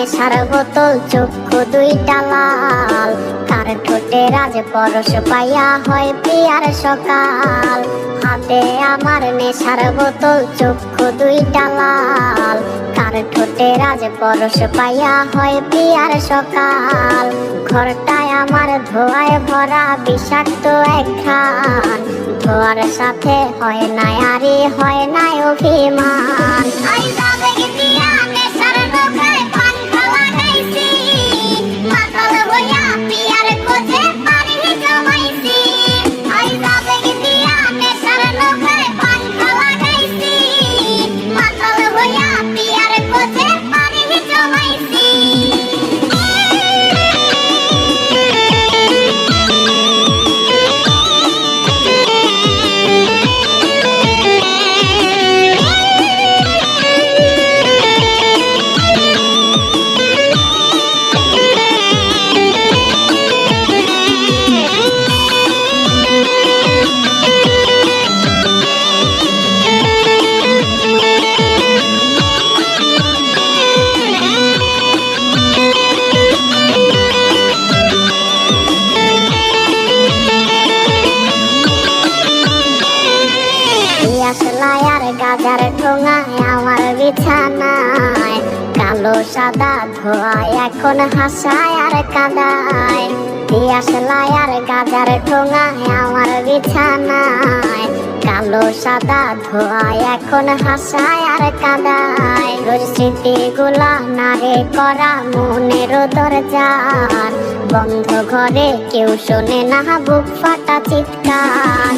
নেশার বোতল, চক্ষু দুইটা লাল, কার ঠোঁটে রাজ পরশ পাইয়া হয় পিয়ার সকাল। হাতে আমার নেশার বোতল, চক্ষু দুইটা লাল, কার ঠোঁটে রাজ পরশ পাইয়া হয় পিয়ার সকাল। ঘরটায় আমার ধোঁয়ায় ভরা বিষাক্ত একখান, ধোঁয়ার সাথে হয় না আরে হয় না অভিমান। আর গাজার ঠোঙায় আমার বিছানায়, কালো সাদা ধোঁয়ায় এখন হাসায় আর কাঁদায়। দিয়াশলাই আর গাজার ঠোঙায় আমার বিছানায়, কালো সাদা ধোঁয়ায় এখন হাসায় আর কাঁদায়। রোজ স্মৃতিগুলা নারে করা মনের দরজার, বন্ধ ঘরে কেউ শোনে না বুক ফাটা চিৎকার।